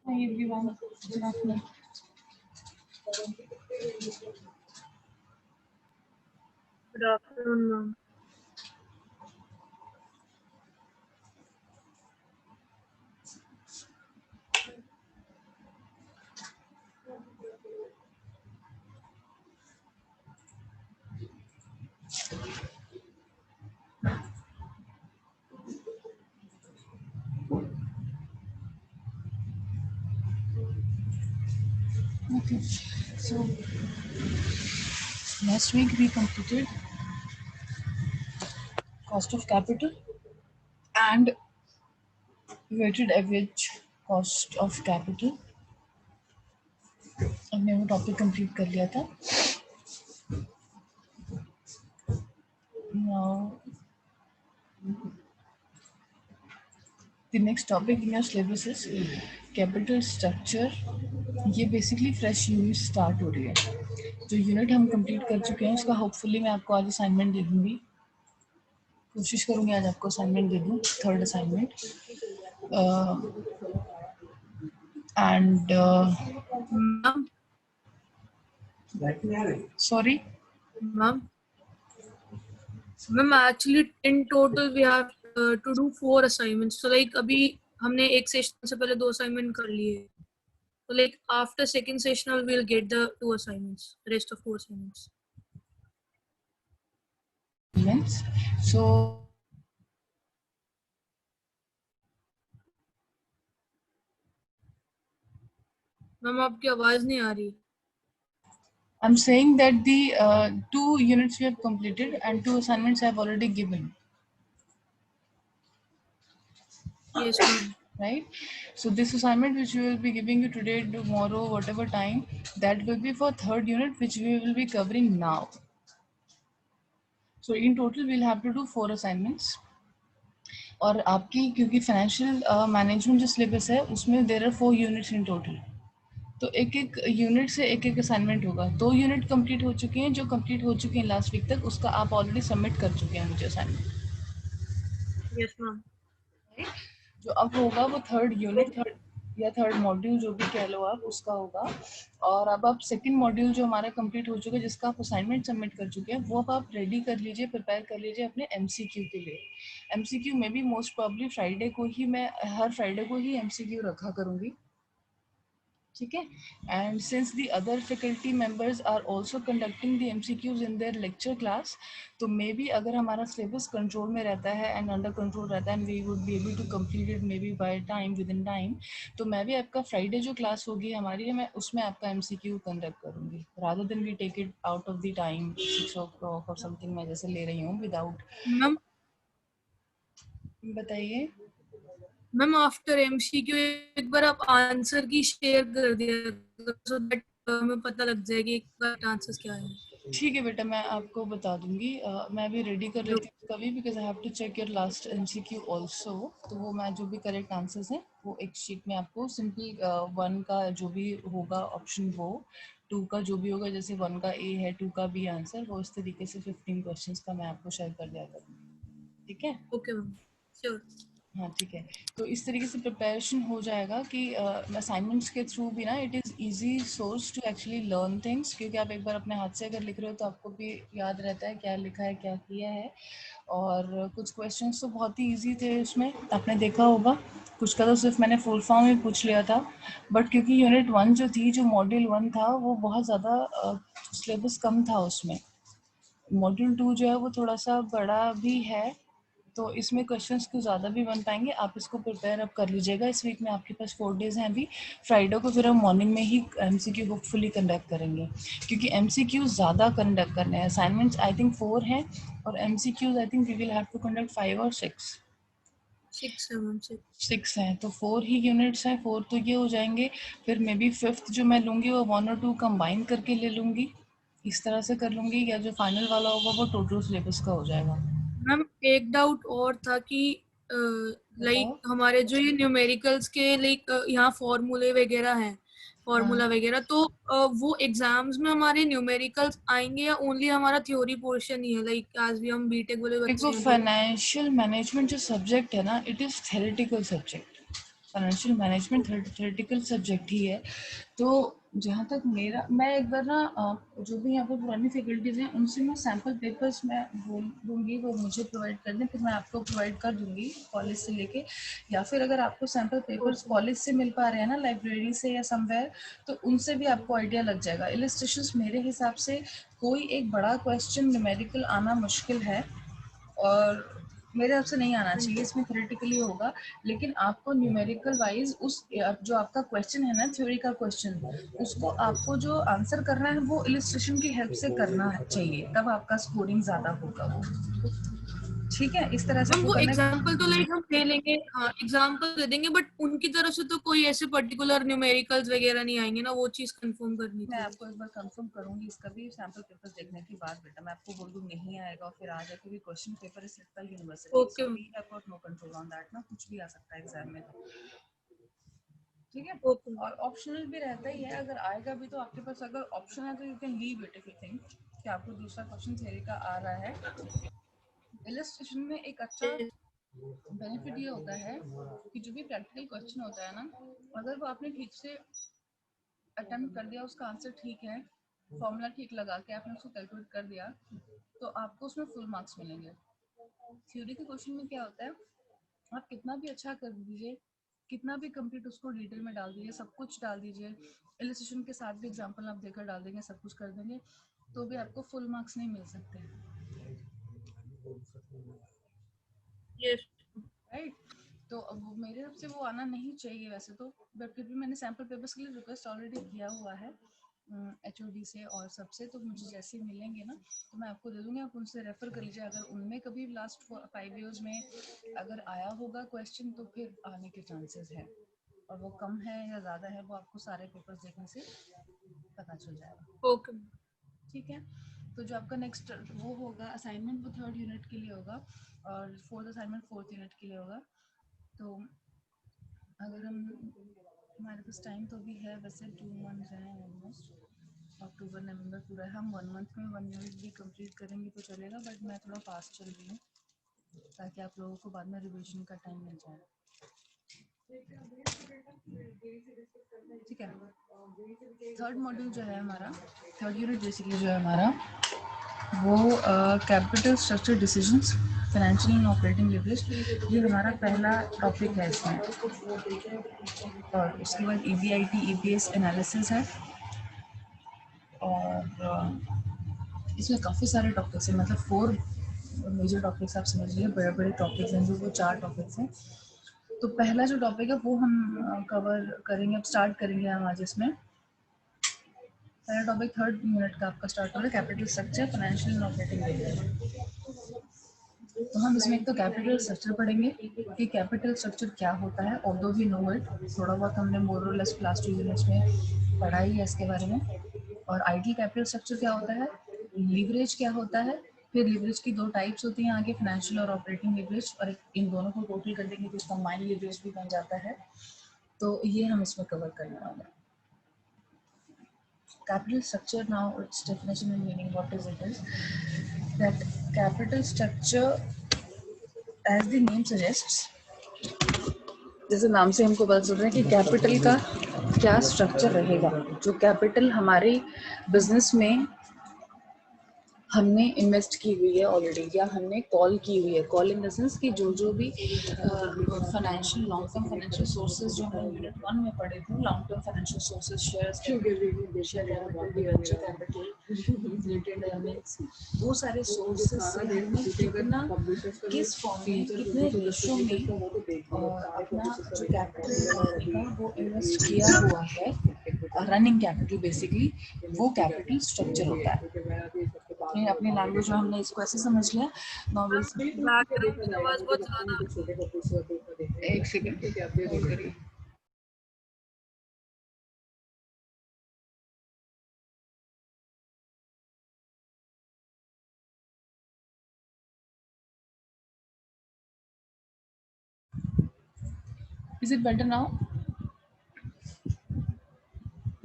Hi everyone, good afternoon. Good afternoon, ma'am. Okay, so last week we completed cost of capital and weighted average cost of capital. हमने वो topic complete कर लिया था. Now the next topic in your syllabus is capital structure. ये basically fresh unit start हो रही है. जो यूनिट हम कंप्लीट कर चुके हैं उसका होपफुली मैं आपको आज असाइनमेंट दे दूँगी. कोशिश करूँगी आज आपको असाइनमेंट दे दूँ, third assignment. And Ma'am, sorry, ma'am, actually in total we have to do 4 assignments. So like अभी हमने एक सेशन से पहले 2 assignment कर लिए. So like after second session we'll get the 2 assignments, rest of 4 assignments. so Ma'am आपकी आवाज नहीं आ रही. I'm saying that the 2 units we have completed and 2 assignments I have already given, Yes, ma'am. right? So this assignment which we will be giving you today, tomorrow, whatever time, that will be for third unit which we will be covering now. So in total we'll have to do 4 assignments. और आपकी क्योंकि financial management जो syllabus है उसमें there are 4 units in total, तो एक एक unit से एक एक असाइनमेंट होगा. 2 यूनिट कंप्लीट हो चुके हैं, जो कंप्लीट हो चुके हैं लास्ट वीक तक, उसका आप ऑलरेडी सबमिट कर चुके हैं मुझे असाइनमेंट. Yes, ma'am. जो अब होगा वो थर्ड यूनिट, थर्ड या थर्ड मॉड्यूल जो भी कह लो आप, उसका होगा. और अब आप सेकंड मॉड्यूल जो हमारा कंप्लीट हो चुका है, जिसका आप असाइनमेंट सबमिट कर चुके हैं, वो अब आप रेडी कर लीजिए, प्रिपेयर कर लीजिए अपने एमसीक्यू के लिए. एमसीक्यू में भी मोस्ट प्रॉब्ली फ्राइडे को ही, मैं हर फ्राइडे को ही एमसीक्यू रखा करूँगी. ठीक है. And since the other faculty members are also conducting the MCQs in their lecture class, तो मे बी अगर हमारा सिलेबस कंट्रोल में रहता है एंड अंडर कंट्रोल रहता है and we would be able to complete it maybe by time, within time, तो मैं भी आपका फ्राइडे जो क्लास होगी हमारी, मैं उसमें आपका एमसीक्यू कंडक्ट करूँगी, rather than we take it out of the time 6 o'clock और समथिंग मैं जैसे ले रही हूँ विदाउट. Ma'am, बताइए. after MCQ एक बार आप आंसर की शेयर कर दिया so that हमें पता लग जाएगी एक बार आंसर्स क्या है. ठीक है बेटा, मैं आपको बता दूंगी. मैं भी रेडी कर लेती हूँ कभी, because I have to check your last MCQ also. तो वो मैं जो भी करेक्ट आंसर्स हैं वो एक शीट में आपको सिंपल 1 का जो भी होगा ऑप्शन, वो 2 का जो भी होगा, जैसे 1 का ए है, 2 का बी आंसर, वो इस तरीके से 15 क्वेश्चंस का मैं आपको शेयर कर दिया करूँगी. ठीक है. Okay ma'am, sure. हाँ ठीक है. तो इस तरीके से प्रिपरेशन हो जाएगा कि असाइनमेंट्स के थ्रू भी ना it is easy source to actually learn things, क्योंकि आप एक बार अपने हाथ से अगर लिख रहे हो तो आपको भी याद रहता है क्या लिखा है, क्या किया है. और कुछ क्वेश्चंस तो बहुत ही ईजी थे उसमें, आपने देखा होगा. कुछ का तो सिर्फ मैंने फुल फॉर्म में पूछ लिया था, बट क्योंकि यूनिट 1 जो थी, जो मॉड्यूल 1 था, वो बहुत ज़्यादा सिलेबस कम था उसमें. मॉड्यूल 2 जो है वो थोड़ा सा बड़ा भी है, तो इसमें क्वेश्चंस कुछ ज़्यादा भी बन पाएंगे. आप इसको प्रिपेयर अब कर लीजिएगा. इस वीक में आपके पास 4 डेज़ हैं अभी. फ्राइडे को फिर हम मॉर्निंग में ही एमसीक्यू होपफुली कंडक्ट करेंगे, क्योंकि एमसीक्यू ज़्यादा कंडक्ट करने हैं. असाइनमेंट्स आई थिंक 4 हैं और MCQs I think we will have to conduct 5 और 6. 6 है मैम, 6 हैं, तो 4 ही यूनिट्स हैं. 4 तो ये हो जाएंगे. फिर मे बी 5th जो मैं लूँगी वो 1 और 2 कंबाइन करके ले लूँगी, इस तरह से कर लूँगी, या जो फाइनल वाला होगा वो टोटल सिलेबस का हो जाएगा. मैम एक डाउट और था कि लाइक बताओ. हमारे जो ये न्यूमेरिकल्स के लाइक यहाँ फॉर्मूले वगैरह हैं, फॉर्मूला वगैरह, तो वो एग्जाम्स में हमारे न्यूमेरिकल्स आएंगे या ओनली हमारा थ्योरी पोर्शन ही है, लाइक आज भी हम बीटेक वाले देखो, बच्चे हैं तो? फाइनेंशियल मैनेजमेंट जो सब्जेक्ट है ना, it is theoretical subject. Financial management theoretical subject ही है। तो जहाँ तक मेरा, मैं एक बार ना जो भी यहाँ पर पुरानी फैकल्टीज़ हैं उनसे मैं सैम्पल पेपर्स मैं बोल दूँगी, वो मुझे प्रोवाइड कर दें, फिर मैं आपको प्रोवाइड कर दूँगी कॉलेज से लेके। या फिर अगर आपको सैम्पल पेपर्स कॉलेज से मिल पा रहे हैं ना, लाइब्रेरी से या समवेयर, तो उनसे भी आपको आइडिया लग जाएगा। इलस्ट्रेशंस मेरे हिसाब से कोई एक बड़ा क्वेश्चन न्यूमेरिकल आना मुश्किल है, और मेरे हिसाब से नहीं आना चाहिए, इसमें थ्योरेटिकली होगा। लेकिन आपको न्यूमेरिकल वाइज उस जो आपका क्वेश्चन है ना, थ्योरी का क्वेश्चन, उसको आपको जो आंसर करना है वो इलस्ट्रेशन की हेल्प से करना चाहिए, तब आपका स्कोरिंग ज़्यादा होगा वो। ठीक है, इस तरह से मैम आपको वो करना है। एग्जाम्पल तो लाइक हम ले लेंगे, हाँ एग्जाम्पल दे देंगे, बट उनकी तरफ से तो कोई ऐसे पर्टिकुलर न्यूमेरिकल्स वगैरह नहीं आएंगे ना, वो चीज कंफर्म करनी मैं थी। आपको एक बार कंफर्म करूंगी इसका भी सैम्पल पेपर्स देखने के बाद। बेटा मैं आपको बोल दूँ नहीं आएगा और फिर आ जाए, क्योंकि question paper is simple university, okay so ma'am. We have got no control on that ना, कुछ भी आ सकता है एग्जाम में तो। ठीक है। Okay ma'am. और ऑप्शनल भी रहता ही है, अगर आएगा भी तो आपके पास अगर ऑप्शन है तो you can leave it if you think कि आपको दूसरा क्वेश्चन थ्योरी का आ रहा है। इलस्ट्रेशन में एक अच्छा बेनिफिट ये होता है कि जो भी प्रैक्टिकल क्वेश्चन होता है ना, अगर वो आपने ठीक से अटेम्प्ट कर दिया, उसका आंसर ठीक है, फॉर्मूला ठीक लगा के आपने उसको कैलकुलेट कर दिया, तो आपको उसमें फुल मार्क्स मिलेंगे। थ्योरी के क्वेश्चन में क्या होता है, आप कितना भी अच्छा कर दीजिए, कितना भी कंप्लीट उसको डिटेल में डाल दीजिए, सब कुछ डाल दीजिए, इलस्ट्रेशन के साथ भी एग्जांपल आप देकर डाल देंगे, सब कुछ कर देंगे, तो भी आपको फुल मार्क्स नहीं मिल सकते। यस। राइट। तो अब मेरे तरफ से वो आना नहीं चाहिए वैसे तो, बट फिर भी मैंने सैम्पल पेपर्स के लिए रिक्वेस्ट ऑलरेडी किया हुआ है HOD से और सबसे, तो मुझे जैसे ही मिलेंगे ना तो मैं आपको दे दूँगी, आप उनसे रेफ़र कर लीजिए। अगर उनमें कभी लास्ट 5 ईयर्स में अगर आया होगा क्वेश्चन तो फिर आने के चांसेस हैं, और वो कम है या ज़्यादा है वो आपको सारे पेपर्स देखने से पता चल जाएगा। Okay ma'am. ठीक है। तो जो आपका नेक्स्ट वो होगा असाइनमेंट, वो 3rd यूनिट के लिए होगा, और 4th असाइनमेंट 4th यूनिट के लिए होगा। तो अगर हम, हमारे पास टाइम तो भी है वैसे, 2 मंथ हैं ऑलमोस्ट, अक्टूबर नवंबर पूरा है, हम 1 मंथ में 1 यूनिट भी कंप्लीट करेंगे तो चलेगा, बट मैं थोड़ा फास्ट चल रही हूँ ताकि आप लोगों को बाद में रिवीजन का टाइम मिल जाए। ठीक है। थर्ड मॉड्यूल जो है हमारा, थर्ड यूनिट बेसिकली जो है हमारा, वो capital structure decisions, financial and operating leverage, ये हमारा पहला टॉपिक है इसमें। और उसके बाद EBIT EPS एनालिसिस है, और इसमें काफ़ी सारे टॉपिक्स हैं, मतलब 4 मेजर टॉपिक्स आप समझ लीजिए, बड़े बड़े टॉपिक्स हैं जो, वो 4 टॉपिक्स हैं। तो पहला जो टॉपिक है वो हम कवर करेंगे, अब स्टार्ट करेंगे हम आज इसमें। पहला टॉपिक 3rd यूनिट का आपका स्टार्ट हो रहा है, capital structure, financial and operating leverage. तो हम इसमें एक तो कैपिटल स्ट्रक्चर पढ़ेंगे कि कैपिटल स्ट्रक्चर क्या होता है, ऑल्दो वी नो इट, थोड़ा बहुत हमने मोर और लेस लास्ट 2 यूनिट्स में पढ़ा ही है इसके बारे में। और आइडियल कैपिटल स्ट्रक्चर क्या होता है, लीवरेज क्या होता है, फिर लीवरेज की 2 टाइप्स होती हैं आगे, फाइनेंशियल और ऑपरेटिंग लीवरेज, और इन दोनों को टोटल कर देंगे तो कंबाइंड लीवरेज भी बन जाता है। तो ये हम इसमें कवर करने वाले हैं। Capital structure, now its definition and meaning, what is it is that capital structure, as the name suggests, जैसे नाम से हमको पता चल रहा है कि कैपिटल का क्या स्ट्रक्चर रहेगा, जो कैपिटल हमारे बिजनेस में हमने इन्वेस्ट की हुई है ऑलरेडी, या हमने कॉल की हुई है, कॉल इन द सेंस कि जो भी financial long term financial sources जो हमने यूनिट 1 में पढ़े थे, long term financial sources, shares, share capital, venture capital, related earnings, वो सारे सोर्सेज से हमने कितना, किस फॉर्म में, कितने रेशो में अपना जो कैपिटल वो इन्वेस्ट किया हुआ है, रनिंग कैपिटल बेसिकली, वो कैपिटल स्ट्रक्चर होता है। अपनी लैंग्वेज में हमने इसको ऐसे समझ लिया। नॉवेल्स, बैकग्राउंड की आवाज बहुत ज्यादा आ रही एक सेकंड होल्ड करिए। Is it better now?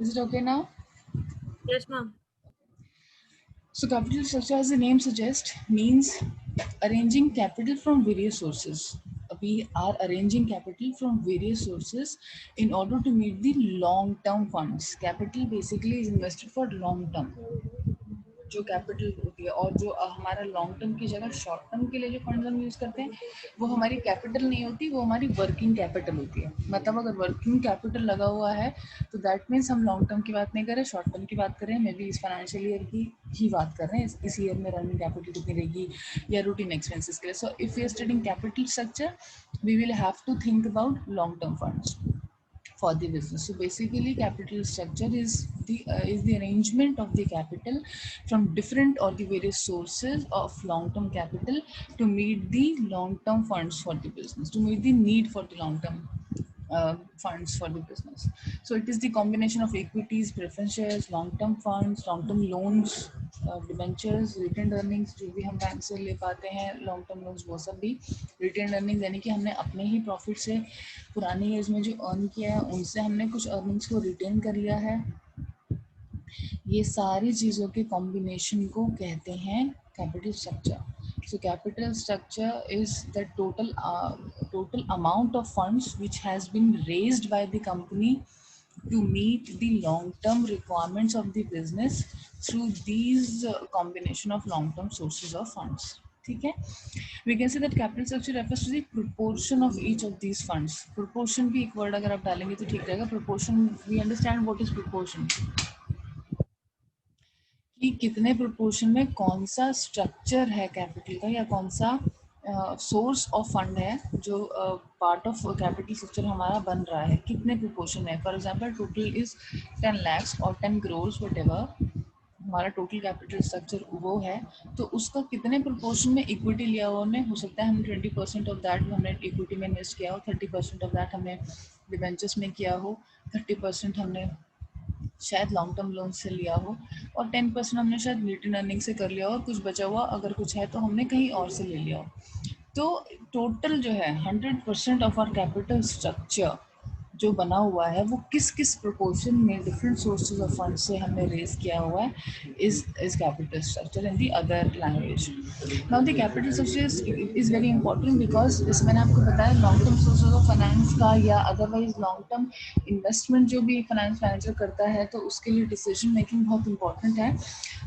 Is it okay now? Yes, ma'am. So capital structure, as the name suggests, means arranging capital from various sources. We are arranging capital from various sources in order to meet the long-term funds. Capital basically is invested for long term. जो capital होती है और जो हमारा long term की जगह short term के लिए जो फंड हम यूज करते हैं वो हमारी कैपिटल नहीं होती, वो हमारी वर्किंग कैपिटल होती है. मतलब अगर वर्किंग कैपिटल लगा हुआ है तो दैट मीन्स हम लॉन्ग टर्म की बात नहीं कर रहे, शॉर्ट टर्म की बात कर रहे हैं. मे बी इस फाइनेंशियल ईयर की ही बात कर रहे हैं, इस ईयर में रनिंग कैपिटल कितनी रहेगी या रूटीन एक्सपेंसेस के लिए. So if you are studying capital structure we will have to think about long term funds for the business. So basically capital structure is the arrangement of the capital from different or the various sources of long term capital to meet the long term funds for the business, to meet the need for the long term funds for the business. So it is the combination of equities, preference shares, long term funds, long term loans, debentures, retain earnings जो भी हम bank से ले पाते हैं, long term loans, वो सब भी रिटेन अर्निंग्स, यानी कि हमने अपने ही प्रॉफिट से पुरानी ईयर्स में जो अर्न किया है उनसे हमने कुछ अर्निंग्स को रिटेन कर लिया है. ये सारी चीज़ों के कॉम्बिनेशन को कहते हैं capital structure. So capital structure is the total amount of funds which has been raised by the company to meet the long-term requirements of the business through these combination of long-term sources of funds. ठीक है. We can say that capital structure refers to the proportion of each of these funds. Proportion भी एक word अगर आप डालेंगे तो ठीक रहेगा. Proportion, we understand what is proportion, कि कितने प्रोपोर्शन में कौन सा स्ट्रक्चर है कैपिटल का या कौन सा सोर्स ऑफ फंड है जो पार्ट ऑफ कैपिटल स्ट्रक्चर हमारा बन रहा है, कितने प्रोपोर्शन है. For example total is 10 lakhs और 10 crores whatever हमारा टोटल कैपिटल स्ट्रक्चर वो है, तो उसका कितने प्रोपोर्शन में इक्विटी लिया हुआ हमने. हो सकता है हमने 20% ऑफ दैट हमने इक्विटी में इन्वेस्ट किया हो, 30% ऑफ दैट हमने डिबेंचर्स में किया हो, 30% हमने शायद लॉन्ग टर्म लोन से लिया हो और 10% हमने शायद रिटेन अर्निंग से कर लिया हो और कुछ बचा हुआ अगर कुछ है तो हमने कहीं और से ले लिया हो. तो टोटल जो है 100% ऑफ आवर कैपिटल स्ट्रक्चर जो बना हुआ है वो किस किस प्रोपोर्शन में डिफरेंट सोर्सेज ऑफ फंड से हमने रेज किया हुआ है is capital structure in the other language. Now the capital structure is very important because इस मैंने आपको बताया long term sources of finance का या अदरवाइज लॉन्ग टर्म इन्वेस्टमेंट जो भी फाइनेंस मैनेजर करता है तो उसके लिए डिसीजन मेकिंग बहुत इंपॉर्टेंट है.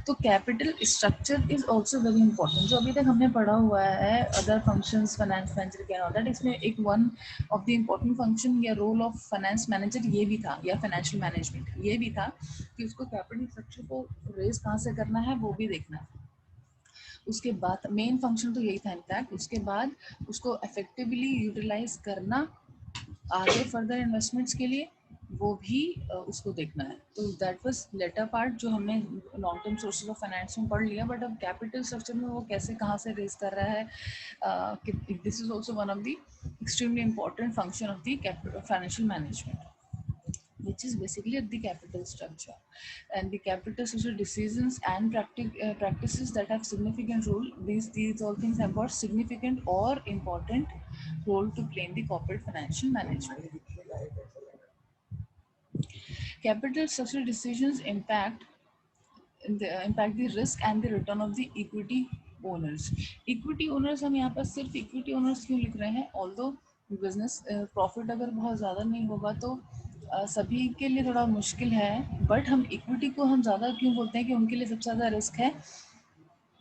तो capital structure is also very important. जो अभी तक हमने पढ़ा हुआ है अदर फंक्शंस फाइनेंस मैनेजर के और दैट, इसमें एक one of the important function या रोल ऑफ फाइनेंस मैनेजर ये भी था या फाइनेंशियल मैनेजमेंट ये भी था कि उसको कैपिटल स्ट्रक्चर को रेज कहाँ से करना है वो भी देखना है. उसके बाद मेन फंक्शन तो यही था इनफैक्ट. उसके बाद उसको इफेक्टिवली यूटिलाइज करना आगे फर्दर इन्वेस्टमेंट्स के लिए वो भी उसको देखना है. तो दैट वाज लेटर पार्ट जो हमने long term sources of finance में पढ़ लिया. बट अब कैपिटल स्ट्रक्चर में वो कैसे कहाँ से रेज कर रहा है, this is also one of the extremely important function of the financial management which is basically the capital structure. And the capital structure decisions and practices that have significant role, these all things have got significant or important role to play in the corporate financial management. Capital structure decisions impact the risk and the return of the equity owners. Equity owners हम यहाँ पर सिर्फ equity owners क्यों लिख रहे हैं? Although business profit अगर बहुत ज़्यादा नहीं होगा तो सभी के लिए थोड़ा मुश्किल है, बट हम इक्विटी को हम ज़्यादा क्यों बोलते हैं कि उनके लिए सबसे ज़्यादा रिस्क है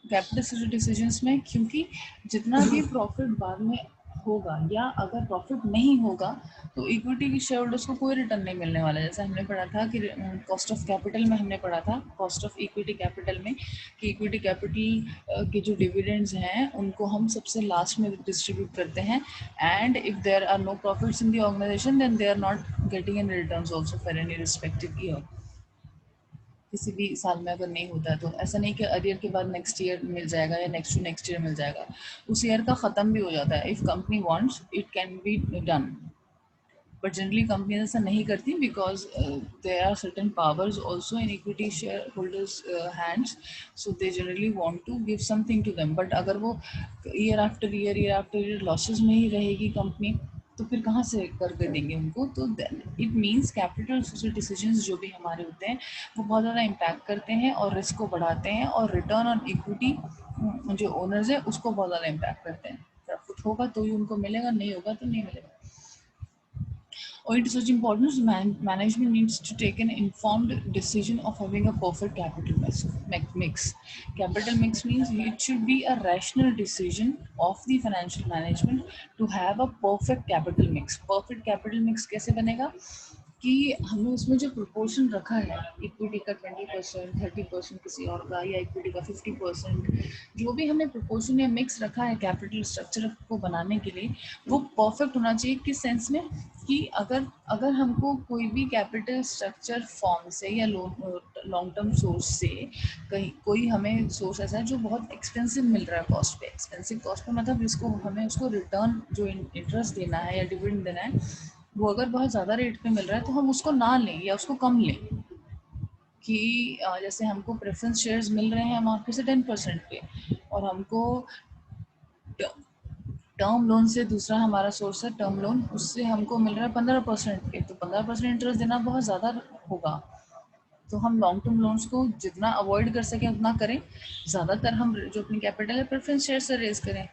कैपिटल डिसीजंस में, क्योंकि जितना भी प्रॉफिट बाद में होगा या अगर प्रॉफिट नहीं होगा तो इक्विटी की शेयर होल्डर्स को कोई रिटर्न नहीं मिलने वाला है. जैसे हमने पढ़ा था कि कॉस्ट ऑफ कैपिटल में हमने पढ़ा था कॉस्ट ऑफ इक्विटी कैपिटल में कि इक्विटी कैपिटल के जो डिविडेंड्स हैं उनको हम सबसे लास्ट में डिस्ट्रीब्यूट करते हैं and if there are no profits in the organisation then they are not getting any returns also for any respective year. किसी भी साल में अगर नहीं होता है तो ऐसा नहीं कि अरियर के बाद नेक्स्ट ईयर मिल जाएगा या नेक्स्ट टू नेक्स्ट ईयर मिल जाएगा, उस ईयर का ख़त्म भी हो जाता है. If company wants it can be done, but generally company ऐसा नहीं करती because there are certain powers also in equity share holders hands, so they generally want to give something to them. But अगर वो year after year losses में ही रहेगी company तो फिर कहाँ से करके देंगे उनको? तो it means capital social decisions जो भी हमारे होते हैं वो बहुत ज़्यादा इम्पैक्ट करते हैं और रिस्क को बढ़ाते हैं, और रिटर्न ऑन इक्विटी जो ओनर्स है उसको बहुत ज़्यादा इम्पैक्ट करते हैं। प्रॉफिट होगा तो ही उनको मिलेगा, नहीं होगा तो नहीं मिलेगा। Or it is such important, management needs to take an informed decision of having a perfect capital mix. Capital mix means it should be a rational decision of the financial management to have a perfect capital mix. Perfect capital mix कैसे बनेगा कि हमने उसमें जो proportion रखा है, equity का 20%, 30% किसी और का, या इक्विटी का 50%, जो भी हमने प्रोपोर्शन या मिक्स रखा है कैपिटल स्ट्रक्चर को बनाने के लिए, वो परफेक्ट होना चाहिए। किस सेंस में कि अगर अगर हमको कोई भी कैपिटल स्ट्रक्चर फॉर्म से या लॉन्ग टर्म सोर्स से कहीं कोई हमें सोर्स ऐसा है जो बहुत एक्सपेंसिव मिल रहा है कॉस्ट पे, एक्सपेंसिव कॉस्ट पे मतलब इसको हमें उसको रिटर्न जो इंटरेस्ट देना है या डिविडेंड देना है वो अगर बहुत ज़्यादा रेट पे मिल रहा है तो हम उसको ना लें या उसको कम लें। कि जैसे हमको प्रेफरेंस शेयर्स मिल रहे हैं मार्केट से 10% पे, और हमको टर्म लोन से दूसरा हमारा सोर्स है टर्म लोन, उससे हमको मिल रहा है 15% पे, तो 15% इंटरेस्ट देना बहुत ज़्यादा होगा। तो हम लॉन्ग टर्म लोन्स को जितना अवॉइड कर सकें उतना करें। ज़्यादातर हम जो अपनी कैपिटल है प्रेफरेंस शेयर से रेज करें,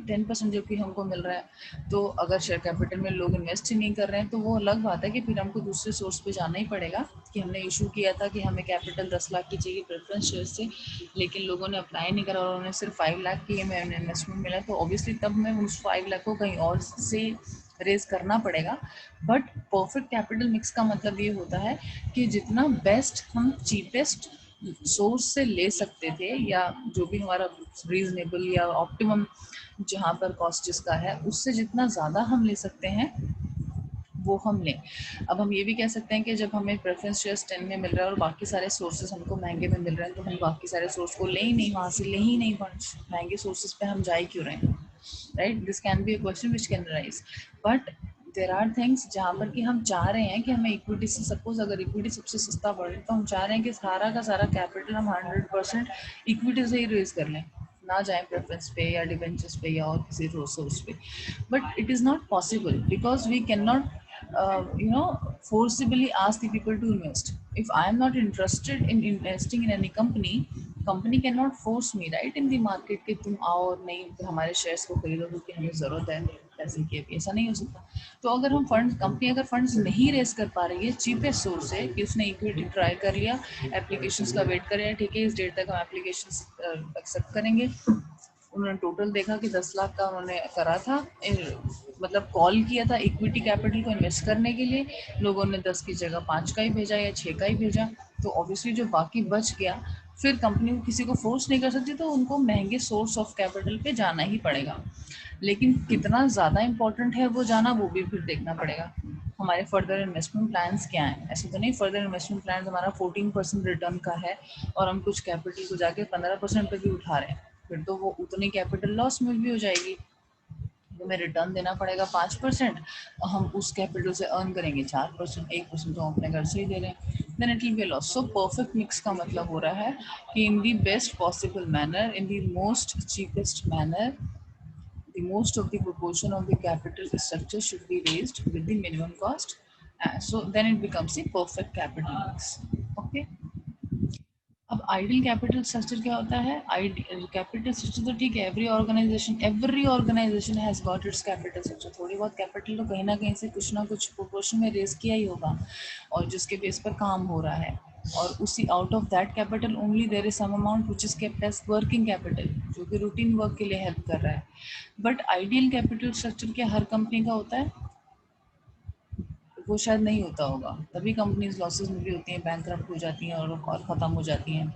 10% जो कि हमको मिल रहा है। तो अगर शेयर कैपिटल में लोग इन्वेस्ट ही नहीं कर रहे हैं तो वो अलग बात है कि फिर हमको दूसरे सोर्स पे जाना ही पड़ेगा। कि हमने इशू किया था कि हमें कैपिटल 10 लाख की चाहिए प्रेफरेंस शेयर से, लेकिन लोगों ने अप्लाई नहीं करा और उन्हें सिर्फ 5 लाख की हमें इन्वेस्टमेंट मिला, तो ऑब्वियसली तब हमें उस 5 लाख को कहीं और से रेज करना पड़ेगा। बट परफेक्ट कैपिटल मिक्स का मतलब ये होता है कि जितना बेस्ट हम चीपेस्ट सोर्स से ले सकते थे, या जो भी हमारा रीजनेबल या ऑप्टिमम जहाँ पर कॉस्ट जिसका है उससे जितना ज़्यादा हम ले सकते हैं वो हम लें। अब हम ये भी कह सकते हैं कि जब हमें प्रेफरेंस शेयर्स 10 में मिल रहा है और बाकी सारे सोर्सेज हमको महंगे में मिल रहे हैं तो हम बाकी सारे सोर्स को ले ही नहीं, वहाँ से ले ही नहीं फंड्स, महंगे सोर्सेज पे हम जाए क्यों रहे हैं, right? This can be a question which can rise. But there are things जहाँ पर कि हम चाह रहे हैं कि हमें इक्विटी से, सपोज अगर इक्विटी सबसे सस्ता पड़े तो हम चाह रहे हैं कि सारा का सारा कैपिटल हम 100% इक्विटी से ही रेज कर लें, ना जाए प्रेफरेंस पे या डिवेंचर्स पे या और किसी सोर्स पे। But it is not possible because we can not forcibly ask the people to invest. If I am not interested in investing in any company cannot force me, right, in the market कि तुम आओ और नहीं हमारे shares को खरीदो क्योंकि हमें ज़रूरत है पैसे की, ऐसा नहीं हो सकता। तो अगर हम कंपनी अगर फंड्स नहीं रेस कर पा रही है, चीपेस्ट सोर्स है कि उसने इक्विटी ट्राई कर लिया, एप्लीकेशंस का वेट कर रहे हैं, ठीक है इस डेट तक हम एप्लीकेशंस एक्सेप्ट करेंगे, उन्होंने टोटल देखा कि 10 लाख का उन्होंने करा था, मतलब कॉल किया था इक्विटी कैपिटल को इन्वेस्ट करने के लिए, लोगों ने 10 की जगह 5 का ही भेजा या 6 का ही भेजा, तो ऑब्वियसली जो बाकी बच गया फिर कंपनी को किसी को फोर्स नहीं कर सकती, तो उनको महंगे सोर्स ऑफ कैपिटल पे जाना ही पड़ेगा। लेकिन कितना ज़्यादा इम्पोर्टेंट है वो जाना, वो भी फिर देखना पड़ेगा हमारे फर्दर इन्वेस्टमेंट प्लान्स क्या हैं। ऐसे तो नहीं फर्दर इन्वेस्टमेंट प्लान हमारा 14% रिटर्न का है और हम कुछ कैपिटल को जाके 15% पे भी उठा रहे हैं, फिर तो वो उतनी कैपिटल लॉस में भी हो जाएगी। हमें रिटर्न देना पड़ेगा 5%, और हम उस कैपिटल से अर्न करेंगे 4%, 1% तो हम अपने घर से ही दे रहे हैं, then it will be loss. So perfect mix का मतलब हो रहा है कि in the best possible manner, in the most cheapest manner, the most of the proportion of the capital structure should be raised with the minimum cost. So then it becomes the perfect capital mix. Okay. अब ideal capital structure क्या होता है? Capital structure तो ठीक है, every organisation has got its capital structure. थोड़ी बहुत capital तो कहीं ना कहीं से कुछ ना कुछ प्रोपोर्शन में रेज किया ही होगा और जिसके बेस पर काम हो रहा है, और उसी out of that capital only there is some amount which is kept as working capital, जो कि रूटीन वर्क के लिए हेल्प कर रहा है। बट आइडियल कैपिटल स्ट्रक्चर क्या हर कंपनी का होता है? वो शायद नहीं होता होगा, तभी कंपनीज लॉसेस में भी होती हैं, बैंकरप्ट हो जाती हैं और ख़त्म हो जाती हैं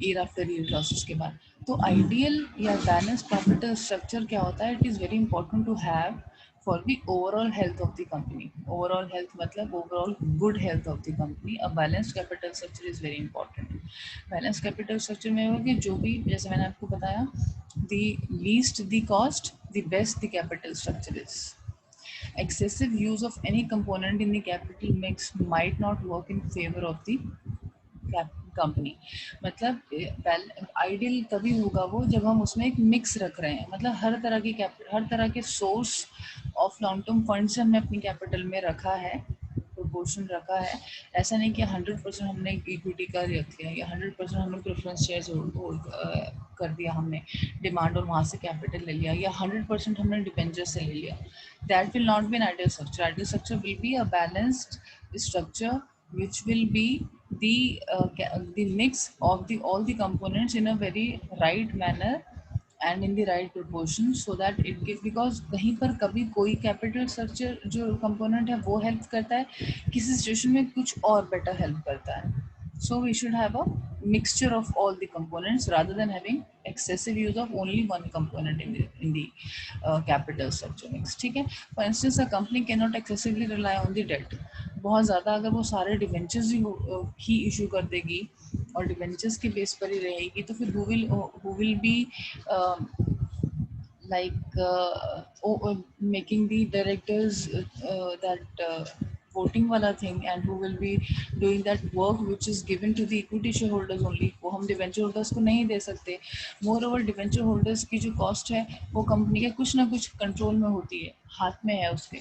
ईयर आफ्टर ईयर लॉसेस के बाद। तो आइडियल या बैलेंस कैपिटल स्ट्रक्चर क्या होता है? It is very important to have for the overall health of the company. Overall health मतलब overall good health of the company. A balance capital structure is very important. Balance capital structure में होगा कि जो भी, जैसे मैंने आपको बताया, the least the cost the best the capital structure is. Excessive use of any component in the capital mix might not work in favor of the company. मतलब आइडियल तभी होगा वो जब हम उसमें एक मिक्स रख रहे हैं, मतलब हर तरह के source of long term fund से हमने अपनी कैपिटल में रखा है, प्रोपोर्शन रखा है। ऐसा नहीं कि 100% हमने इक्विटी का रख लिया या 100% हमने प्रेफरेंस शेयर्स होल्ड कर दिया, हमने डिमांड और वहाँ से कैपिटल ले लिया, या 100% हमने डिबेंचर से ले लिया। That will not be an ideal structure. Ideal structure will be a balanced structure which will be the mix of the all the components in a very right manner and in the right proportion, so that it gives, because कहीं पर कभी कोई capital structure जो component है वो help करता है, किसी सिचुएशन में कुछ और बेटर हेल्प करता है। So we should have a mixture of all the components rather than having excessive use of only one component in the capital structure mix, ठीक है। For instance, a company cannot excessively rely on the debt। बहुत ज़्यादा अगर वो सारे debentures ही issue कर देगी और डिवेंचर्स के बेस पर ही रहेगी, तो फिर who will be making the directors that voting वाला thing, and who will be doing that work which is given to the equity shareholders only, वो हम डिवेंचर होल्डर्स को नहीं दे सकते। मोर ओवर डिवेंचर होल्डर्स की जो कॉस्ट है वो कंपनी के कुछ ना कुछ कंट्रोल में होती है, हाथ में है उसके,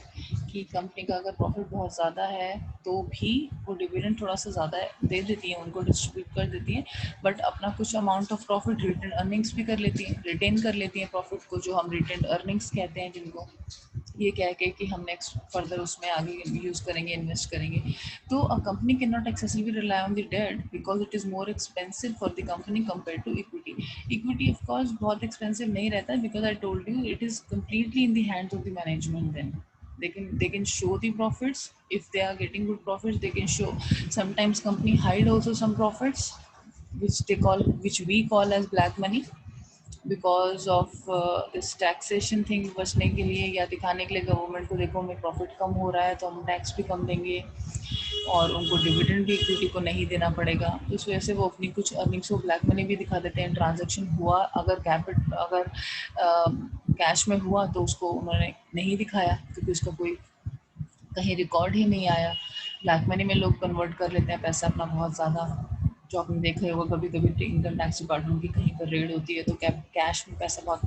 कि कंपनी का अगर प्रॉफिट बहुत ज़्यादा है तो भी वो डिविडेंड थोड़ा सा ज़्यादा दे देती है, उनको डिस्ट्रीब्यूट कर देती है, बट अपना कुछ amount of profit retain earnings भी कर लेती है, रिटेन कर लेती है प्रॉफिट को, जो हम रिटेन अर्निंग्स कहते हैं, जिनको ये कह के कि हम नेक्स्ट फर्दर उसमें आगे यूज़ करेंगे, इन्वेस्ट करेंगे। तो a company can not excessively rely on the debt because it is more expensive for the company compare to equity. Equity of course बहुत एक्सपेंसिव नहीं रहता है, because I told you it is completely in the hands of the management. Then they can show the profits. If they are getting good profits, they can show. Sometimes company hide also some profits which we call as black money, because of this taxation thing, बचने के लिए या दिखाने के लिए government को, देखो हमें प्रॉफिट कम हो रहा है तो हम टैक्स भी कम देंगे और उनको डिविडेंड भी इक्विटी को नहीं देना पड़ेगा। तो इस वजह से वो अपनी कुछ अर्निंग्स को ब्लैक मनी भी दिखा देते हैं। ट्रांजैक्शन हुआ अगर कैश में हुआ तो उसको उन्होंने नहीं दिखाया क्योंकि उसका कोई कहीं रिकॉर्ड ही नहीं आया। ब्लैक मनी में लोग कन्वर्ट कर लेते हैं पैसा अपना बहुत ज़्यादा, जो आपने देखा ही होगा, कभी कभी इनकम टैक्स डिपार्टमेंट की कहीं पर रेड होती है तो कैश में पैसा बहुत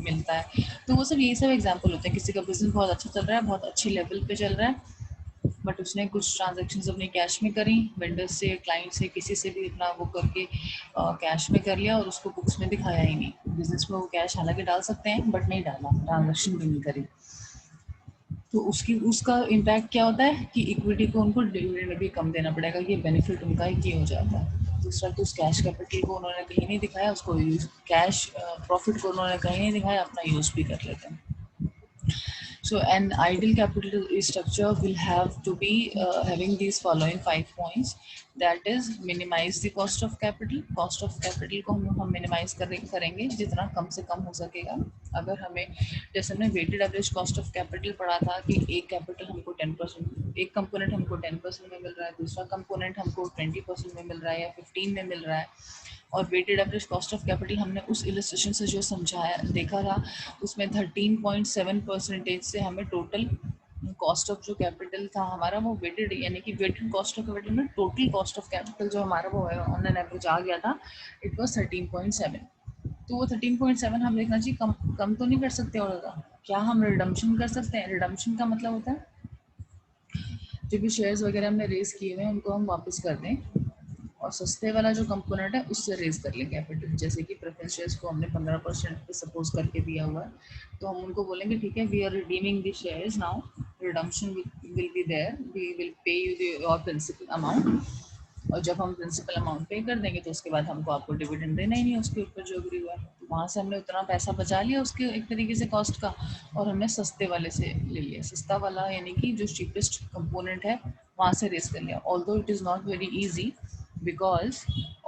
मिलता है। तो वो सब यही सब एग्जांपल होते हैं, किसी का बिजनेस बहुत अच्छा चल रहा है, बहुत अच्छी लेवल पे चल रहा है, बट उसने कुछ ट्रांजेक्शन्स अपनी कैश में करी, वेंडर्स से, क्लाइंट से, किसी से भी अपना वो करके कैश में कर लिया और उसको बुक्स में दिखाया ही नहीं। बिजनेस में वो कैश हालांकि डाल सकते हैं बट नहीं डाला, ट्रांजेक्शन भी नहीं करी, तो उसका इम्पैक्ट क्या होता है कि इक्विटी को उनको डिविडेंड भी कम देना पड़ेगा, ये बेनिफिट उनका ही हो जाता है। दूसरा तो उस कैश कैपिटल को उन्होंने कहीं नहीं दिखाया, उसको यूज कैश प्रॉफिट को उन्होंने कहीं नहीं दिखाया, अपना यूज भी कर लेते हैं। So an ideal capital structure will have to be having these following 5 points. That is, minimize the cost of capital. Cost of capital को हम minimize करेंगे जितना कम से कम हो सकेगा। अगर हमें, जैसे हमने weighted average cost of capital पढ़ा था कि एक कैपिटल हमको 10%, एक कंपोनेंट हमको 10% में मिल रहा है, दूसरा कंपोनेंट हमको 20% में मिल रहा है या 15 में मिल रहा है, और weighted average cost of capital हमने उस इलस्ट्रेशन से जो समझाया देखा था उसमें 13.7% से हमें टोटल कॉस्ट ऑफ जो कैपिटल था हमारा वो वेटेड, यानी कि वेटेड कॉस्ट ऑफ कैपिटल में टोटल कॉस्ट ऑफ कैपिटल जो हमारा वो है ऑन एन एवरेज आ गया था, इट वाज 13.7। तो वो 13.7 हम देखना चाहिए, कम तो नहीं कर सकते और ज़्यादा। क्या हम रिडम्पशन कर सकते हैं? रिडम्पशन का मतलब होता है जो भी शेयर्स वगैरह हमने रेज किए हुए हैं उनको हम वापस कर दें, और सस्ते वाला जो कंपोनेंट है उससे रेज कर ले कैपिटल। जैसे कि प्रेफरेंस शेयर्स को हमने 15% पे सपोज करके दिया हुआ है, तो हम उनको बोलेंगे ठीक है, we are redeeming the shares now, redemption will be there, we will pay you your principal amount, और जब हम प्रिंसिपल अमाउंट पे कर देंगे तो उसके बाद हमको आपको डिविडेंड देना ही नहीं उसके ऊपर जो भी हुआ है। तो वहाँ से हमने उतना पैसा बचा लिया उसके एक तरीके से कॉस्ट का, और हमने सस्ते वाले से ले लिया, सस्ता वाला यानी कि जो चीपेस्ट कंपोनेंट है वहाँ से रेस कर लिया। Although it is not very easy because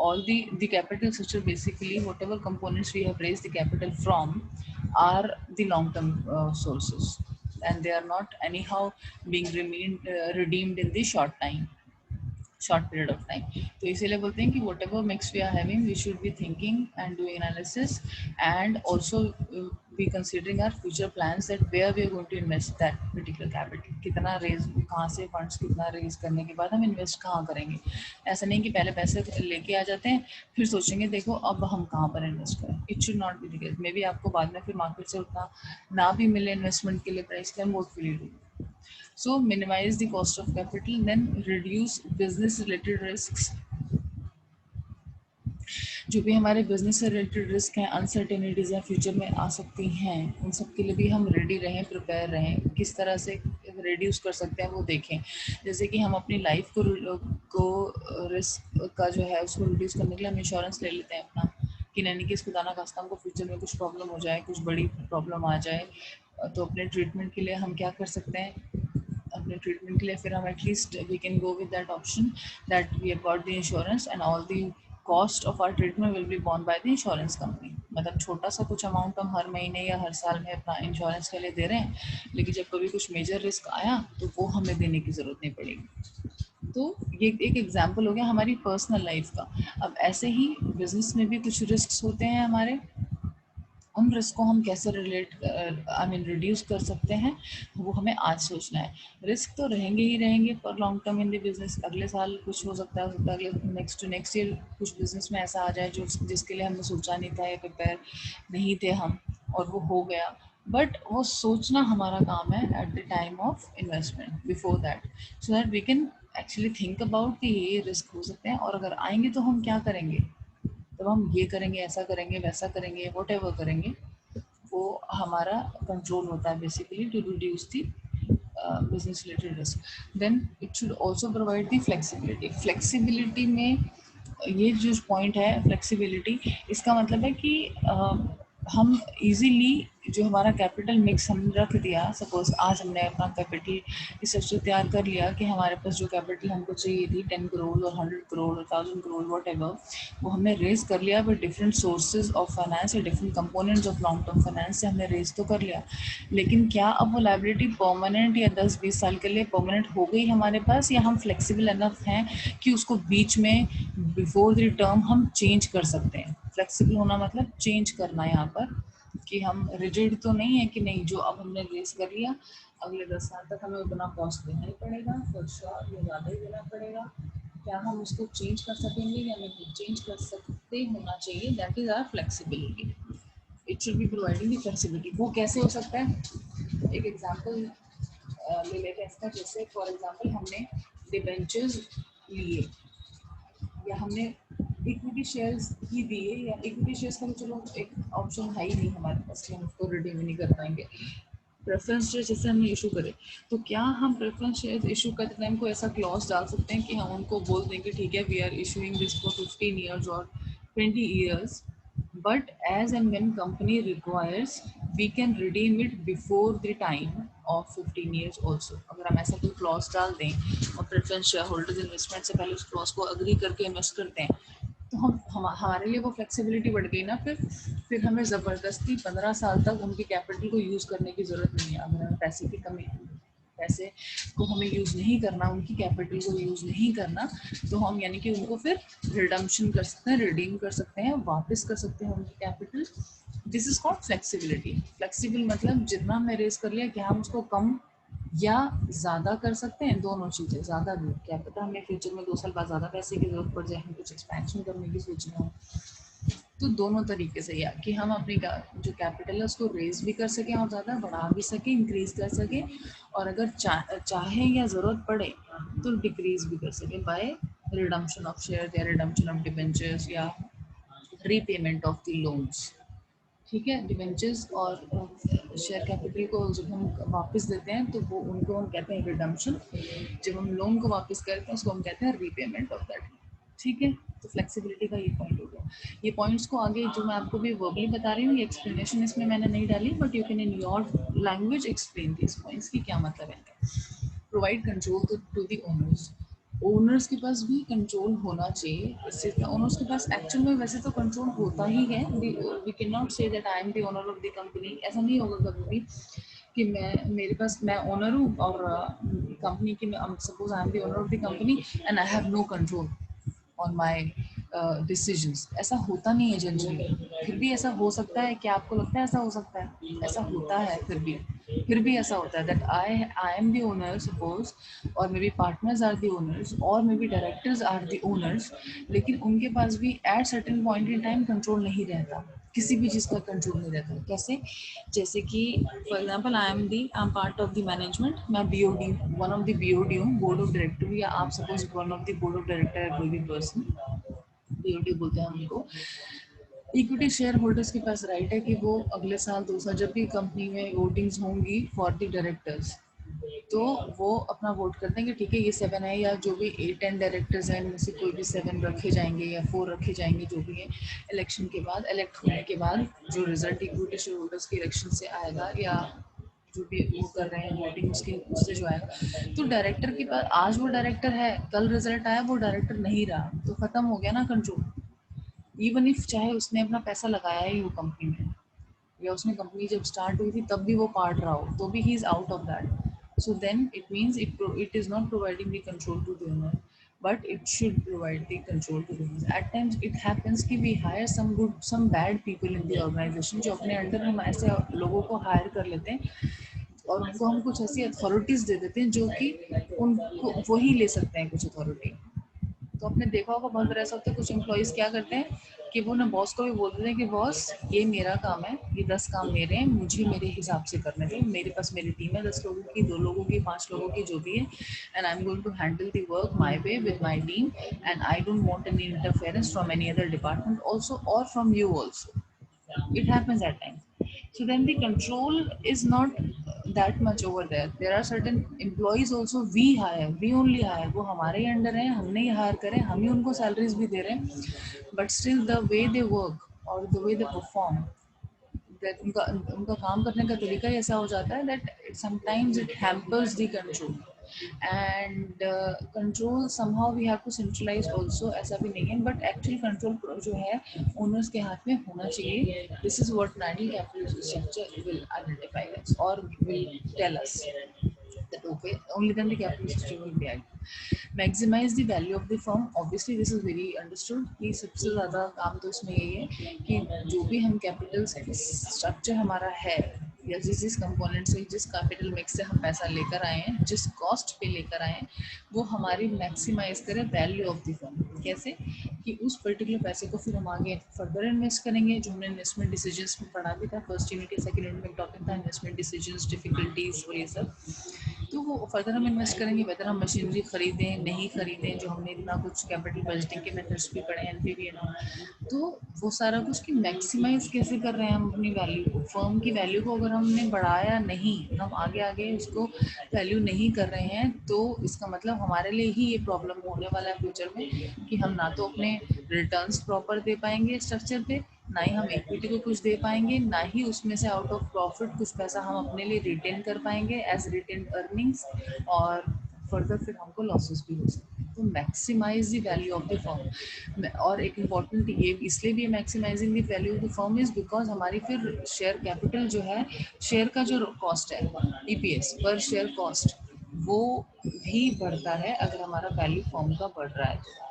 all the capital structure, basically whatever components we have raised the capital from are the long term sources, and they are not anyhow being redeemed in the short period of time. तो इसीलिए बोलते हैं कि whatever mix we are having, we should be thinking and doing analysis, and also be considering our future plans that where we are going to invest that particular capital. कितना raise, कहाँ से funds कितना raise करने के बाद हम invest कहाँ करेंगे. ऐसा नहीं कि पहले पैसे लेके आ जाते हैं फिर सोचेंगे देखो अब हम कहाँ पर इन्वेस्ट करें. It should not be the case. May be आपको बाद में फिर मार्केट से उतना ना भी मिले इन्वेस्टमेंट के लिए price, can what will you do. So minimize the cost of capital, then reduce business related risks. जो भी हमारे बिजनेस से रिलेटेड रिस्क हैं, अनसर्टेनिटीज हैं फ्यूचर में आ सकती हैं, उन सब के लिए भी हम रेडी रहें, प्रिपेयर रहें. किस तरह से रिड्यूस कर सकते हैं वो देखें. जैसे कि हम अपनी लाइफ को रिस्क का जो है उसको रिड्यूस करने के लिए हम इंश्योरेंस ले लेते हैं अपना, कि नहीं कि इसको दाना खास्ता हमको फ्यूचर में कुछ प्रॉब्लम हो जाए, कुछ बड़ी प्रॉब्लम आ जाए, तो अपने ट्रीटमेंट के लिए हम क्या कर सकते हैं. अपने ट्रीटमेंट के लिए फिर हम at least we can go with that option that we have got the insurance and all the cost of our treatment will be borne by the insurance company. मतलब छोटा सा कुछ अमाउंट हम हर महीने या हर साल में अपना इंश्योरेंस के लिए दे रहे हैं, लेकिन जब कभी कुछ मेजर रिस्क आया तो वो हमें देने की ज़रूरत नहीं पड़ेगी. तो ये एक एग्जांपल हो गया हमारी पर्सनल लाइफ का. अब ऐसे ही बिजनेस में भी कुछ रिस्क होते हैं हमारे. उन रिस्क को हम कैसे रिड्यूस कर सकते हैं वो हमें आज सोचना है. रिस्क तो रहेंगे ही रहेंगे for long term in the business. अगले साल कुछ हो सकता है, अगले नेक्स्ट टू नेक्स्ट ईयर कुछ बिजनेस में ऐसा आ जाए जो जिसके लिए हमने सोचा नहीं था या प्रिपेयर नहीं थे हम, और वो हो गया. बट वो सोचना हमारा काम है at the time of investment before that, so that we can actually think about कि ये रिस्क हो सकते हैं और अगर आएंगे तो हम क्या करेंगे. तब हम ये करेंगे, ऐसा करेंगे, वैसा करेंगे, वॉट एवर करेंगे. वो हमारा कंट्रोल होता है basically to reduce the business related risk. Then it should also provide the flexibility. Flexibility में ये जो पॉइंट है फ्लेक्सिबिलिटी, इसका मतलब है कि हम इजीली जो हमारा कैपिटल मिक्स हम रख दिया, सपोज आज हमने अपना कैपिटल इस स्ट्रक्चर तैयार कर लिया कि हमारे पास जो कैपिटल हमको चाहिए थी 10 करोड़ और 100 करोड़ और 1000 करोड़ वॉट एवर, वो हमने रेज कर लिया. But different sources of finance या different components of long term finance से हमने रेज तो कर लिया, लेकिन क्या अब वो लायबिलिटी परमानेंट या 10-20 साल के लिए परमानेंट हो गई हमारे पास, या हम फ्लेक्सिबल एनफ हैं कि उसको बीच में बिफोर द टर्म हम चेंज कर सकते हैं. फ्लेक्सिबल होना मतलब चेंज करना. यहाँ पर कि हम रिजिड तो नहीं है कि नहीं जो अब हमने रेस कर लिया अगले 10 साल तक हमें उतना कॉस्ट देना ही पड़ेगा, फॉर श्योर ये ज़्यादा ही देना पड़ेगा. क्या हम उसको चेंज कर सकेंगे या नहीं चेंज कर सकते होना चाहिए. That is our flexibility. It should be providing the flexibility. वो कैसे हो सकता है, एक एग्जांपल ले लेते हैं इसका. जैसे फॉर एग्जांपल हमने डिबेंचर्स लिए या हमने इक्विटी शेयर्स ही दिए, या इक्विटी शेयर्स का तो चलो एक ऑप्शन है ही नहीं हमारे पास कि हम उसको रिडीम नहीं कर पाएंगे. प्रेफरेंस शेयर जैसे हमने इशू करे, तो क्या हम प्रेफरेंस शेयर इशू करते टाइम को ऐसा क्लॉज डाल सकते हैं कि हम उनको बोल दें कि ठीक है we are issuing this for 15 years और 20 years, but as and when company requires we can redeem it before the time of 15 years also. अगर हम ऐसा कोई क्लॉज डाल दें और प्रेफरेंस शेयर होल्डर्स इन्वेस्टमेंट से पहले उस क्लॉज को अग्री करके इन्वेस्ट करते हैं, तो हम हमारे लिए वो फ्लेक्सिबिलिटी बढ़ गई ना. फिर हमें ज़बरदस्ती 15 साल तक उनकी कैपिटल को यूज़ करने की ज़रूरत नहीं है. अगर हमें पैसे की कमी, पैसे को हमें यूज़ नहीं करना, उनकी कैपिटल को यूज़ नहीं करना, तो हम यानी कि उनको फिर रिडम्पशन कर सकते हैं, रिडीम कर सकते हैं, वापस कर सकते हैं उनकी capital. This is called flexibility. Flexible मतलब जितना हमने रेज कर लिया क्या हम उसको कम या ज़्यादा कर सकते हैं. दोनों चीज़ें. ज़्यादा भी क्या पता हमें फ्यूचर में 2 साल बाद ज़्यादा पैसे की ज़रूरत पड़ जाए, हम कुछ एक्सपेंशन करने की सोच रहे हो, तो दोनों तरीके से या कि हम अपनी जो कैपिटल है उसको रेज भी कर सकें और ज़्यादा बढ़ा भी सकें, इंक्रीज कर सकें, और अगर चाहें या ज़रूरत पड़े तो डिक्रीज भी कर सकें बाय रिडम्पशन ऑफ शेयर या रिडम्पशन ऑफ डिबेंचर्स या रीपेमेंट ऑफ द लोन्स. ठीक है. डिबेंचर्स और शेयर कैपिटल को जब हम वापस देते हैं तो वो उनको हम कहते हैं रिडम्पशन. जब हम लोन को वापस करते हैं उसको हम कहते हैं रीपेमेंट ऑफ दैट. ठीक है. तो फ्लेक्सिबिलिटी का ये पॉइंट हो गया. ये पॉइंट्स को आगे जो मैं आपको भी वर्बली बता रही हूँ, ये एक्सप्लेनेशन इसमें मैंने नहीं डाली, but you can in your language explain this points की क्या मतलब है. Provide control to the owners. Owners के पास भी कंट्रोल होना चाहिए. इससे ओनर्स के पास एक्चुअल में वैसे तो कंट्रोल होता ही है. We can not say that I am the owner of the company. ऐसा नहीं होगा कभी भी कि मेरे पास मैं ओनर हूँ और कंपनी की, suppose I am the owner of the company and I have no control on my decisions. ऐसा होता नहीं है जनरली, फिर भी ऐसा हो सकता है। क्या आपको लगता है ऐसा हो सकता है? ऐसा होता है, फिर भी ऐसा होता है that I am the owner suppose, और maybe partners are the owners, और maybe directors are the owners, लेकिन उनके पास भी at certain point in time control नहीं रहता, किसी भी चीज़ का कंट्रोल नहीं रहता। कैसे? जैसे कि for example I am part of the management, मैं BOD, one of the BOD हूँ, बोर्ड ऑफ डायरेक्टर, या आप suppose one of the board of director है कोई भी पर्सन, बीओडी बोलते हैं उनको। इक्विटी शेयर होल्डर्स के पास राइट है कि वो अगले साल 2 साल जब भी कंपनी में वोटिंग्स होंगी फॉर द डायरेक्टर्स, तो वो अपना वोट करते हैं कि ठीक है ये 7 है, या जो भी 8-10 डायरेक्टर्स हैं इनमें से कोई भी 7 रखे जाएंगे या 4 रखे जाएंगे, जो भी है इलेक्शन के बाद, इलेक्ट होने के बाद जो रिजल्ट इक्विटी शेयर होल्डर्स के इलेक्शन से आएगा, या जो भी वो कर रहे हैं वोटिंग उसके उससे जो आएगा, तो डायरेक्टर के पास आज वो डायरेक्टर है, कल रिजल्ट आया वो डायरेक्टर नहीं रहा, तो खत्म हो गया ना कंट्रोल। इवन इफ चाहे उसने अपना पैसा लगाया ही हो कंपनी में, या उसने कंपनी जब स्टार्ट हुई थी तब भी वो पार्ट रहा हो, तो भी he is out of that. So then it means it is not providing the control to the owner, but it should provide the control to the owners. At times it happens कि we hire some bad people in the organization, जो अपने under हम ऐसे लोगों को higher कर लेते हैं और उनको हम कुछ ऐसी अथॉरिटीज दे देते हैं जो कि उनको वही ले सकते हैं कुछ अथॉरिटी। तो आपने देखा होगा बहुत बार ऐसा होता है, कुछ एम्प्लॉयज क्या करते हैं कि वो ना बॉस को भी बोल देते हैं कि बॉस ये मेरा काम है, ये 10 काम मेरे हैं, मुझे मेरे हिसाब से करने दो, मेरे पास मेरी टीम है 10 लोगों की, 2 लोगों की, 5 लोगों की, जो भी है, and I am going to handle the work my way with my team, and I don't want any interference from any other department also और from you also. It happens at times. So then the control is not that much over there. There are certain employees also we hire, we only hire, वो हमारे ही under हैं, हमने ही higher करे, हम ही उनको salaries भी दे रहे हैं, but still the way they work or the way they perform, that उनका उनका काम करने का तरीका ही ऐसा हो जाता है that sometimes it hampers the control, and control somehow we have to centralize also, ऐसा भी नहीं है, but actual control जो है owners के हाथ में होना चाहिए. This is what Nadi capital structure will identify us or will tell us that okay, only then the capital structure will be active. Maximize the value of the firm. Obviously this is very understood कि सबसे ज़्यादा काम तो इसमें यही है कि जो भी हम कैपिटल स्ट्रक्चर हमारा है, या जिस कंपोनेंट से, जिस कैपिटल मिक्स से हम पैसा लेकर आए हैं, जिस कॉस्ट पे लेकर आए हैं, वो हमारी मैक्सिमाइज करे वैल्यू ऑफ द फर्म। कैसे? कि उस पर्टिकुलर पैसे को फिर हम आगे फर्दर इन्वेस्ट करेंगे, जो हमने इन्वेस्टमेंट डिसीजंस में पढ़ा भी था फर्स्ट यूनिट या सेकंड यूनिट में टॉपिक था इन्वेस्टमेंट डिसीजंस, डिफिकल्टीज और ये सब, तो वो फर्दर हम इन्वेस्ट करेंगे, वेदर हम मशीनरी खरीदें नहीं खरीदें, जो हमने इतना कुछ कैपिटल बजटिंग के मेथड्स भी पढ़े एनपीवी ना, तो वो सारा कुछ कि मैक्सिमाइज कैसे कर रहे हैं हम अपनी वैल्यू को, फर्म की वैल्यू को अगर हमने बढ़ाया नहीं, हम आगे आगे उसको वैल्यू नहीं कर रहे हैं, तो इसका मतलब हमारे लिए ही ये प्रॉब्लम होने वाला है फ्यूचर में कि हम ना तो अपने रिटर्न्स प्रॉपर दे पाएंगे स्ट्रक्चर पे, ना ही हम इक्विटी को कुछ दे पाएंगे, ना ही उसमें से आउट ऑफ प्रॉफिट कुछ पैसा हम अपने लिए रिटेन कर पाएंगे एज रिटेन अर्निंग्स, और फर्दर फिर हमको लॉसेस भी हो सकते हैं। तो maximise the value of the firm, और एक इम्पॉर्टेंट ये इसलिए भी maximising the value of the firm is because हमारी फिर शेयर कैपिटल जो है, शेयर का जो कॉस्ट है ईपीएस पर शेयर कॉस्ट, वो भी बढ़ता है अगर हमारा वैल्यू फर्म का बढ़ रहा है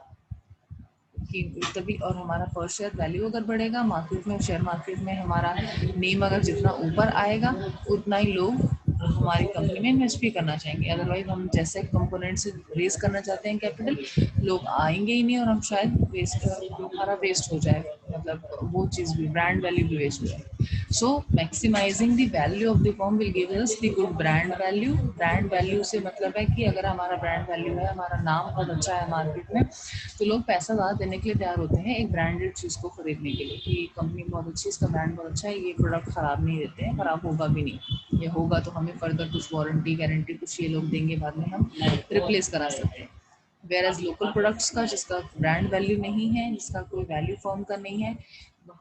कि तभी, और हमारा पर शेयर वैल्यू अगर बढ़ेगा मार्केट में, शेयर मार्केट में हमारा नेम अगर जितना ऊपर आएगा उतना ही लोग हमारी कंपनी में इन्वेस्ट भी करना चाहेंगे। अदरवाइज हम जैसे कंपोनेंट से रेस करना चाहते हैं कैपिटल, लोग आएंगे ही नहीं और हम शायद वेस्ट, हमारा वेस्ट हो जाए, मतलब वो चीज़ भी, ब्रांड वैल्यू भी वेस्ट हो जाए। So maximising the value of the firm will give us the good brand value. Brand value से मतलब है कि अगर हमारा ब्रांड वैल्यू है, हमारा नाम बहुत अच्छा है मार्केट में, तो लोग पैसा ज़्यादा देने के लिए तैयार होते हैं एक ब्रांडेड चीज़ को खरीदने के लिए कि कंपनी बहुत अच्छी, इसका ब्रांड बहुत अच्छा है, ये प्रोडक्ट ख़राब नहीं देते हैं, ख़राब होगा भी नहीं, ये होगा तो हमें फर्दर कुछ वारंटी गारंटी कुछ ये लोग देंगे, बाद में हम रिप्लेस करा सकते हैं। वेयर एज लोकल प्रोडक्ट्स का जिसका ब्रांड वैल्यू नहीं है, जिसका कोई वैल्यू फर्म का नहीं है,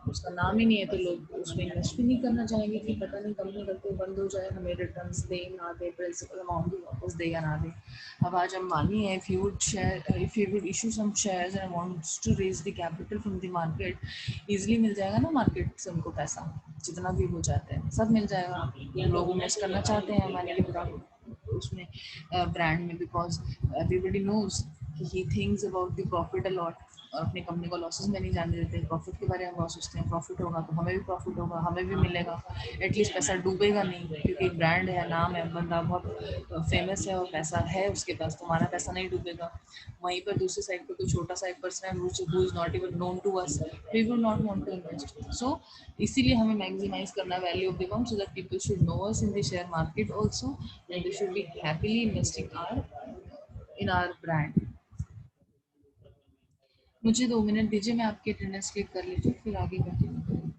उसका नाम ही नहीं है, तो लोग उसमें इन्वेस्ट भी नहीं करना चाहेंगे कि पता नहीं कंपनी कब तक बंद हो जाए, हमें रिटर्न्स दे ना दे, प्रिंसिपल अमाउंट भी वापस दे या ना दे। अब आज अंबानी है, if you would issue some shares and wants to raise the capital from the market, easily मिल जाएगा ना मार्केट से उनको पैसा, जितना भी हो जाता है सब मिल जाएगा। लोग इन्वेस्ट करना चाहते हैं हमारे लिए उसमें ब्रांड में, because everybody knows he thinks about the profit a lot, और अपनी कंपनी को लॉसेस में नहीं जाने देते, प्रॉफिट के बारे में बहुत सोचते हैं, प्रॉफिट होगा तो हमें भी प्रॉफिट होगा, हमें भी मिलेगा, एटलीस्ट पैसा डूबेगा नहीं, क्योंकि एक ब्रांड है, नाम है, बंदा बहुत फेमस है और पैसा है उसके पास, तो हमारा पैसा नहीं डूबेगा। वहीं पर दूसरी साइड पर कोई छोटा सा एक पर्सन है who is not even known to us, we will not want to invest. So इसीलिए हमें मैक्सिमाइज करना value of the firm, so that people should know us in the share market also, and they should be happily investing our brand. मुझे 2 minute दीजिए, मैं आपकी attendance click कर लेती हूँ, फिर आगे कंटिन्यू करेंगे।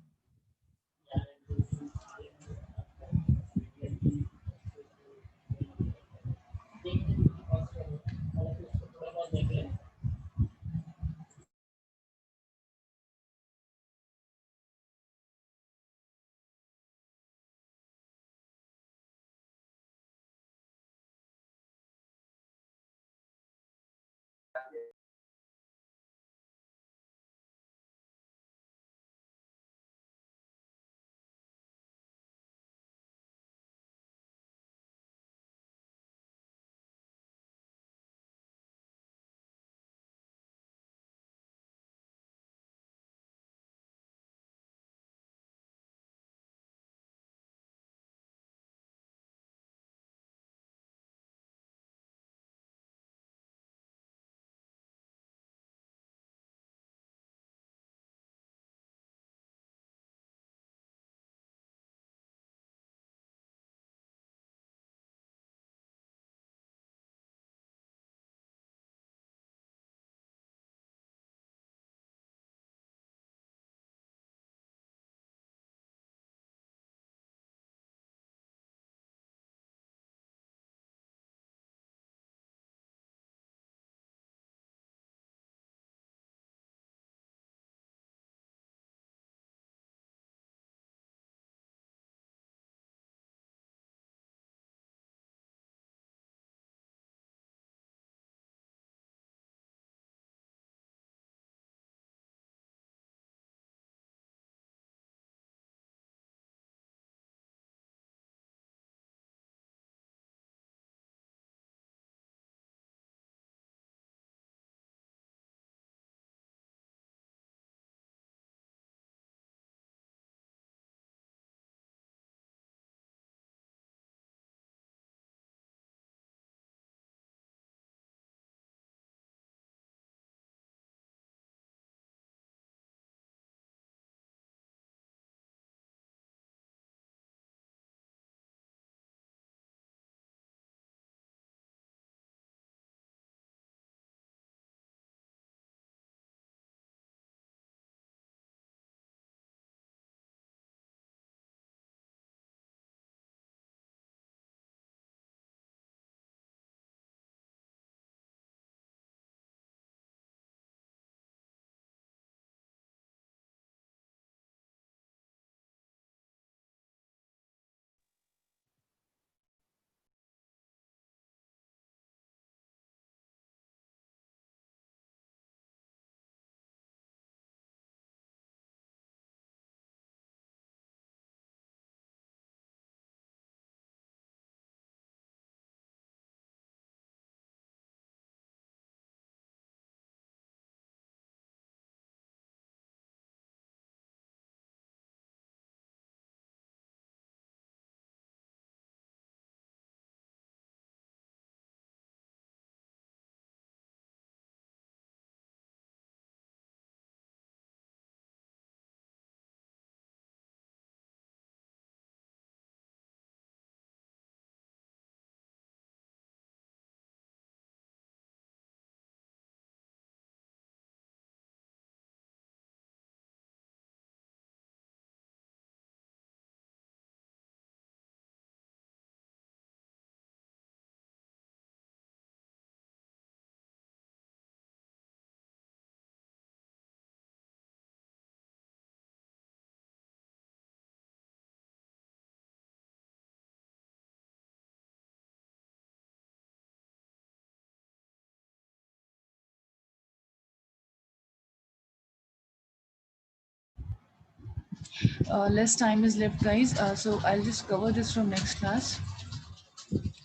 Less time is left, guys. So I'll just cover this from next class.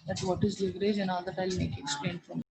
That what is leverage and all that I'll make explain from